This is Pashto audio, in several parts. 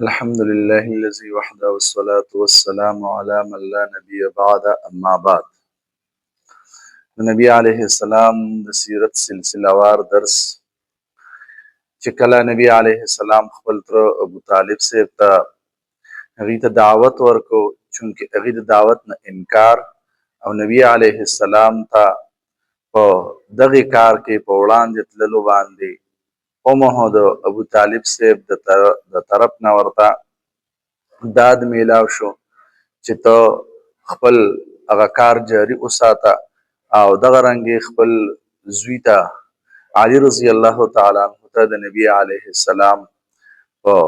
الحمد لله الذي وحده والصلاة والسلام على من لا نبي بعد اما بعد. نبی علیه السلام د سیرت سلسله وار درس چې کله نبی علیه السلام خپل تر ابو طالب صاحب ته هغې ته دعوت ورکو، چونکې هغې د دعوت نه انکار او نبی علیه السلام ته په دغې کار کې په وړاندې تللو باندې اومه د ابو طالب صاحب د طرف نه ورته داد میلاو شو چې ته خپل هغه کار جاري وساته او دغه رنګې خپل زوی ته علي رضی الله تعالی عنه ته د نبی علیه السلام په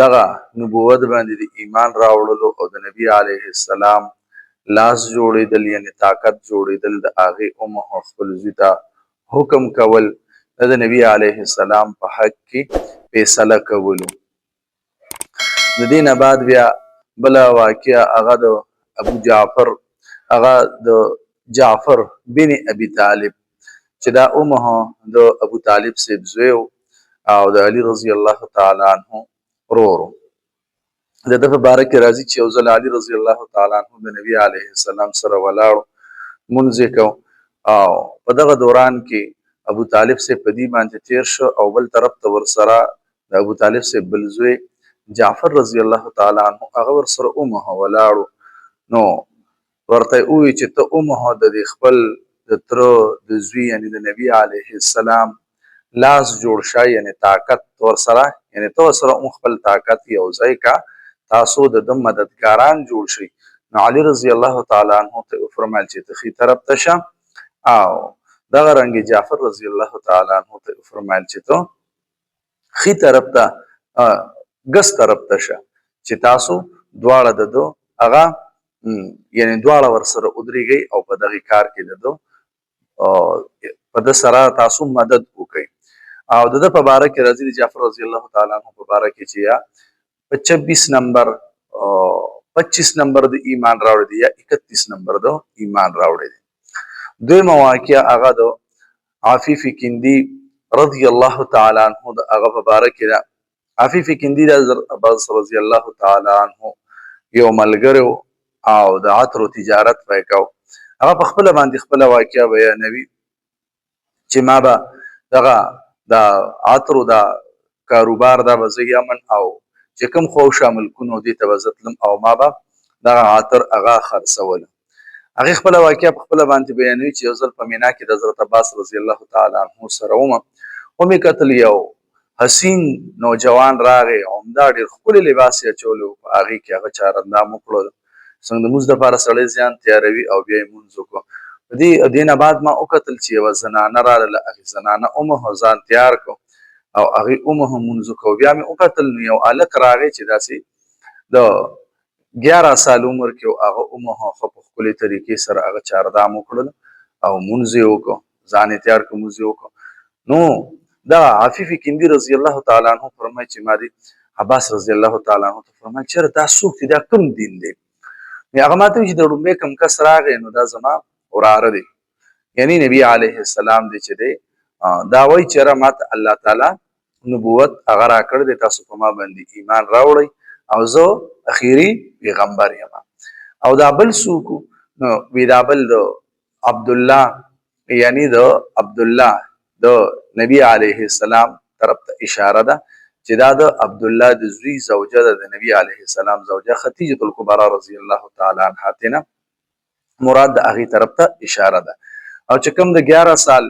دغه نبوت باندې د ایمان راوړلو او د نبی علیه السلام لاس جوړېدل یعنی طاقت جوړېدل د هغې اومه خپل زوی ته حکم کول د نبی علیه السلام په حق کې فیصله کولو. د دې نه بعد بیا بله واقعه هغه د ابو جعفر هغه د جعفر بن ابي طالب چې دا اومه د ابو طالب صاحب زوی او د علي رضی الله تعالی عنه ورور د ده په باره کې راځي چې یو ځل علي رضی الله تعالی عنه د نبي علیه السلام سره ولاړو، مونځ یې کو او په دغه دوران کې ابو طالب صاحب په دې باندې تیر شو او بل طرف ته ورسره د ابو طالب صاحب بل زوی جعفر رضی الله تعالی عنه هغه ورسره اومه ولاړو. نو ورته ووی چې ته اومه د خپل د تره د زوی یعنی د نبی علیه السلام لاس جوړ شه، یعنی طاقت ورسره، یعنی ته ورسره خپل طاقت یو ځای کا، تاسو د ده مددګاران جوړ شئ. نو علي رضی الله تعالی عنه ته وفرمایل چې ته ښي طرف ته شه او دغه رنګې جعفر رضی الله تعالی عنه ته وفرمایل چې ته ښي طرف ته ګس طرف ته شه چې تاسو دواړه د ده هغه یعنی دواړه ورسره ودرېږئ او په دغې کار کې د ده په ده سره تاسو مدد وکئ. او د ده په باره کې راځي د جعفر رضی الله تعالی عنه په باره کې چې یا 26 نمبر 25 نمبر د ایمان راوړی دی یا 31 نمبر د ایمان راوړی دی. دویمه واقعه هغه د عفیف کندي رضی الله تعالی عنه د هغه په باره کې ده. عفیف کندي د عباس رضی الله تعالی عنه یو ملګری او د عطرو تجارت به یې کو. هغه په خپله باندې خپله واقعه بیانوي چې ما به دغه د عطرو د کاروبار دا به زه یمن او چې کوم خوشه ملکونو دې ته به زه تلم او ما به دغه عطر هغه خرڅولو. هغې خپله واقعه په خپله باندې بیانوي چې یو ځل په مینا کې د حضرت عباس رضی الله تعالی عنه سره ومې کتل یو حسین نوجوان راغی، عمده ډېر ښکلی لباس یې اچولی و، په هغې کې هغه چارندام وکړلو څنګه د مونځ دپاره سړی ځان تیاروي او بیا یې مونځ وکړو. په دې نه بعد ما وکتل چې یوه زنانه راغله، هغې زنانه اومه ځان تیار کړو او هغې اومه مونځ وکړو. بیا مې وکتل نو یو هلک راغی چې داسې د 11 سال عمر کې و، هغه اومه ښه په ښکلې طریقې سره هغه چاردام وکړل او مونځ یې وکړو، ځان یې تیار کړو، مونځ یې وکړو. نو دا عفیف کندي رضی الله تعالی عنه فرمایي چې ما دې عباس رضی الله تعالی عنه ته فرمایل چېرې دا څوک دی، دا کوم دین دی؟ هغه ما ته وایي چې د ړومبی کوم کس راغی نو دا زما وراره دی، یعنی نبی علیه السلام دی چې دی دا وایي چې یاره ما ته الله تعالی نبوت هغه راکړی دی، تاسو په ما باندې ایمان راوړئ او زه اخیري پیغمبر یم. او دا بل څوک نو وی دا بل د عبدالله یعنی د عبدالله د نبی علیه السلام طرف ته اشاره ده چې دا د عبدالله د زوی زوجه ده، د نبی علیه السلام زوجه خدیجة الکبرا رضی الله تعالی عنها تینا مراد د هغې طرف ته اشاره ده. او چې کوم د 11 سال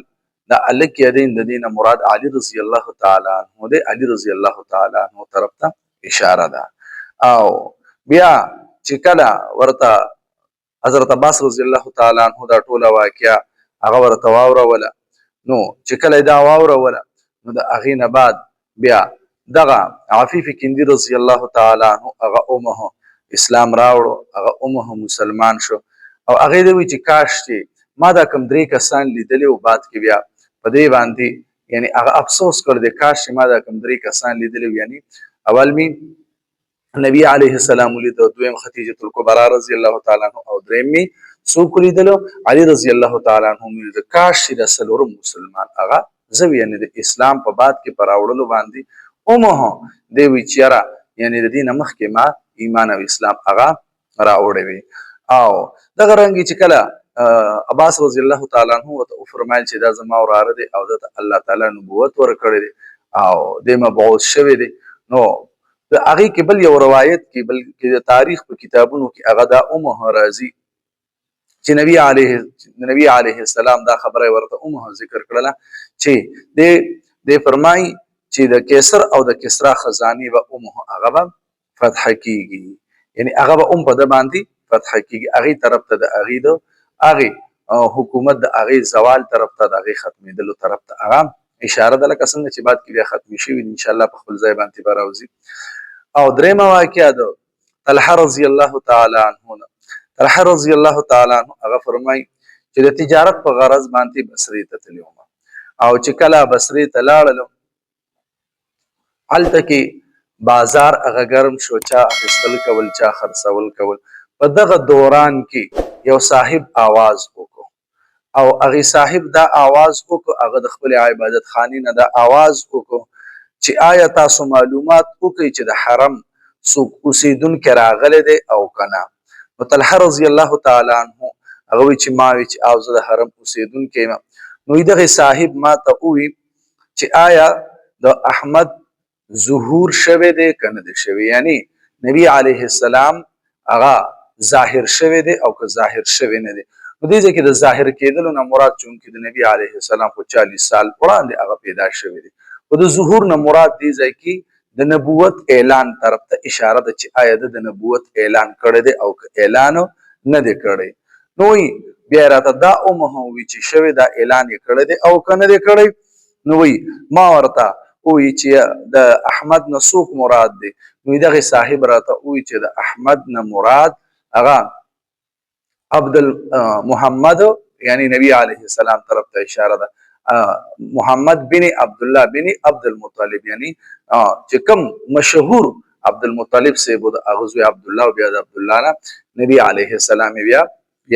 د هلک یې دی د دې نه مراد علي رضی الله تعالی عنه دی، علي رضی الله تعالی عنه طرف ته اشاره ده. او بیا چې کله ورته حضرت عباس رضی الله تعالی عنه دا ټوله واقعه هغه ورته واوروله، نو چې کله دا واوروله نو د هغې نه بعد بیا دغه عفیف کندي رضی الله تعالی عنه هغه اومه اسلام راوړو، هغه اومه مسلمان شو. او هغې ته وایي چې کاش چې ما دا کوم 3 کسان لیدلي و، بعد کې بیا په دې باندې یعنی هغه افسوس کړی دی کاش چې ما دا کوم 3 کسان لیدلي و، یعنی اول می نبی علیه السلام ولیدو، دویم خدیجة الکبرا رضی الله تعالی عنه او دریم می څوک ولیدلو علي رضی الله تعالی عنه ولیدو. کاش چې د څلورم مسلمان هغه زه یعنی د اسلام په بعد کې په راوړلو باندې اومه دی وایي چې یاره یعنی د دې نه مخکې ما ایمان او اسلام هغه راوړی وي. او دغه رنګې چې کله عباس رضی الله تعالی عنہ ورته وفرمایل چې دا زما وراره دی او دته الله تعالی نبوت ورکړی دی او د مبعوث شوی دی. نو د هغې کې بل یو روایت کې بلکې د تاریخ په کتابونو کې هغه دا راځي چې نبی علیه السلام دا خبره ورته ذکر کړله چې د فرمای چې د کیسر او د کسرا خزانه به هغه به فتح کیږي، یعنی هغه به په د باندې فتح کیږي، هغه طرف ته د هغه حکومت د هغه زوال طرف ته د هغه ختمېدلو طرف ته هغه اشاره ده، لکه څنګه چې بعد کې بیا ختم شي ان شاء الله په خپل ځای باندې به راوځي. او درېمه واقعه ده طلحه رضی الله تعالی عنه. طلحه رضی الله تعالی عنه هغه فرمایي چې د تجارت په غرض باندې بصرې ته تللی وم او چې کله بصرې ته لاړلم هلته کې بازار هغه ګرم شو، چا اخیستل کول چا خرڅول کول. په دغه دوران کې یو صاحب آواز وکړو او هغه صاحب دا آواز وکړو، هغه د خپل عبادت خانې نه دا آواز وکړو چې آیا تاسو معلومات وکړئ چې د حرم څوک اوسیدونکی راغلی دی او کنه. نو طلحه رضی الله تعالی عنه هغه وی چې ما وی چې او زه د حرم اوسیدونکی یم. نو دغه صاحب ما ته ووی چې آیا د احمد ظهور شوی دی کنه دی شوی، یعنی نبی علیه السلام هغه ظاهر شوی دی او که ظاهر شوی نه دی. نو دې ځکه د ظاهر کېدلو نه مراد چونکې د نبی علیه السلام خو 40 سال وړاندې هغه پیدا شوی دی، او د ظهور نه مراد دې ځای کې د نبوت اعلان طرف ته اشاره ده چې آیا د نبوت اعلان کړی دی او که اعلان نه دی کړی. نو بیا راته دا وی چې شوی دا اعلان یې کړی دی او که نه دی کړی. نو ما ورته وی چې د احمد نه څوک مراد دی. نو دغه صاحب راته وی چې د احمد نه مراد هغه عبد محمد، یعنی نبی علیه السلام طرف ته اشاره ده، محمد بن عبد الله بن عبد المطلب، یعنی چې کوم مشهور عبد المطلب سے بود اغزو عبد الله بیا د عبد الله نه نبی علیه السلام بیا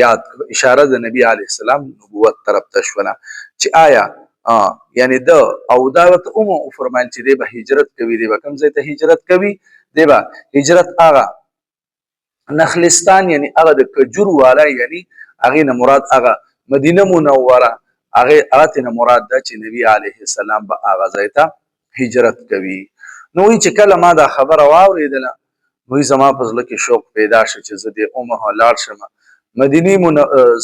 یاد اشاره د نبی علیه السلام نبوت طرف ته شوله چې آیا یعنی د او دعوت فرمایل چې دی به هجرت کوي، دی به کوم ځای ته هجرت کوي؟ دی به هجرت هغه نخلستان، یعنی هغه د کجور والا، یعنی هغه نه مراد هغه مدینه منوره، هغه نه مراد ده چې نبی علیه السلام به هغه ځای ته هجرت کوي. نو چې کله ما دا خبره واورېدله نو زما په زړه کې شوق پیدا شو چې زه دې لاړ شم مدینې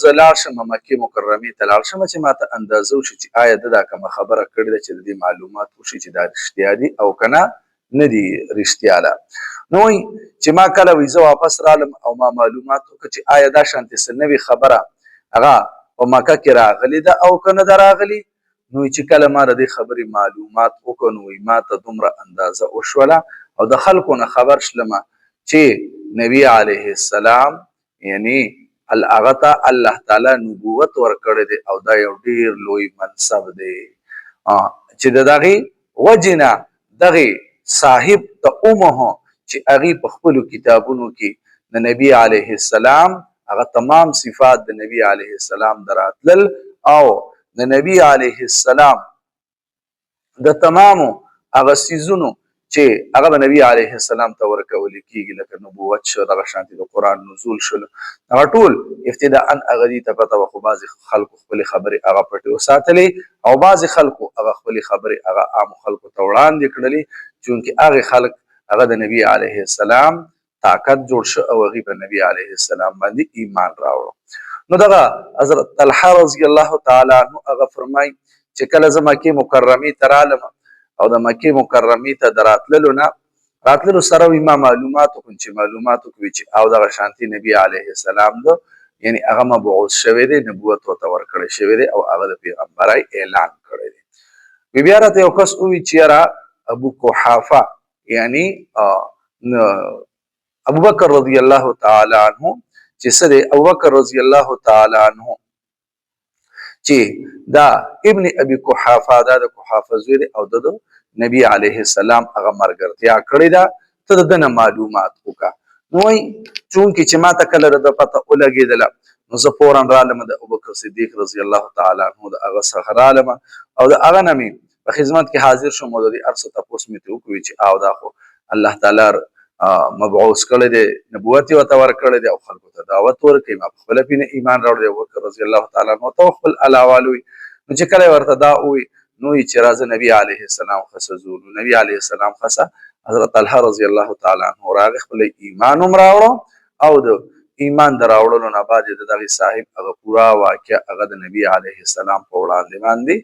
زه لاړ شم مکې مکرمې ته لاړ شم چې ما ته اندازه وشي چې آیا ده دا کومه خبره کړې ده چې د دې معلومات وشي چې دا رښتیا دي او که نه دي رښتیا ده. نو چې ما کله وي زه واپس رالم او ما معلومات وکړه چې آیا دا شانتې څه نوې خبره هغه په مکه کې راغلې ده او که نه ده راغلې. نو چې کله ما د دې خبرې معلومات وکړه نو ما ته دومره اندازه وشوله او د خلکو نه خبر شلمه چې نبی علیه السلام یعنی هغه ته الله تعالی نبوت ورکړی دی او دا یو ډیر لوی منصب دی چې د دغې وجې نه دغې صاحب ته چې هغې په خپلو کتابونو کې د نبی علیه السلام هغه تمام صفات د نبی علیه السلام دراتلل او د نبی علیه السلام د تمامو هغه څیزونو چې هغه به نبی علیه السلام ته ورکول کېږي لکه نبوت شو، دغه شانتې د قرآن نزول شول، هغه ټول ابتداء هغه دې ته پته وه، خو بعضې خلکو خپلې خبرې هغه پټې وساتلې او بعضې خلکو هغه خپلې خبرې هغه عامو خلکو ته وړاندې کړلې چونکې هغې خلک هغه د نبی علیه السلام طاقت جوړ شو او هغې په نبی علیه السلام باندې ایمان راوړو. نو دغه حضرت طلحه رضی الله تعالی عنه هغه فرمایي چې کله زه مکې مکرمې ته رالم او د مکې مکرمې ته د راتللو سره ما معلومات وکړم چې معلومات وکړي چې او دغه شانتي نبی علیه السلام ده، یعنی هغه مبعوث شوی دی، نبوت ورته ورکړی شوی دی او هغه د پیغمبرۍ اعلان کړی دی. بیا راته یو کس ووایي چې یاره ابو قحافه یعنی ابوبکر رضی الله تعالی عنه چې څه دی، ابوبکر رضی الله تعالی عنه چې دا ابن ابي قحافه دا د قحافه زوی دی او د نبی علیه السلام هغه ملګرتیا کړې ده، ته د ده نه معلومات وکړه. نو چونکې چې ما ته کله د پته ولګېدله نو زه فورا رالم د ابوبکر صدیق رضی الله تعالی عنه د هغه څخه رالم او د هغه نه مې په خدمت کې حاضر شوم او د دې هر څه تپوس مې ترې وکړې چې او دا خو الله تعالی مبعوث کړی دی، نبوت یې ورته ورکړی دی او خلکو ته دعوت ورکوي. ما په خپله ایمان راوړی دی. ابوبکر رضی الله تعالی عنه ته خپل علاوال وي. نو چې کله ورته دا ووایي نو یې چې راځه نبي علیه السلام خسه ځو. نو نبي علیه السلام خسه حضرت طلحه رضی الله تعالی عنه راغی، خپل ایمان هم راوړو او د ایمان د راوړلو نه بعد د دغې صاحب هغه پوره واقعه هغه د نبي علیه السلام په وړاندې باندې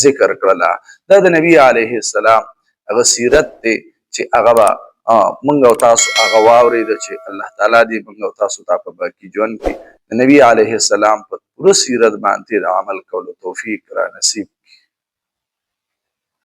ذکر کړله. دا د نبي علیه السلام هغه سیرت دی چې هغه به موږ او تاسو هغه واورېده چې الله تعالی دې موږ او تاسو ته په باقي ژوند کې د نبي علیه السلام په پوره سیرت باندې د عمل کولو توفیق را نصیب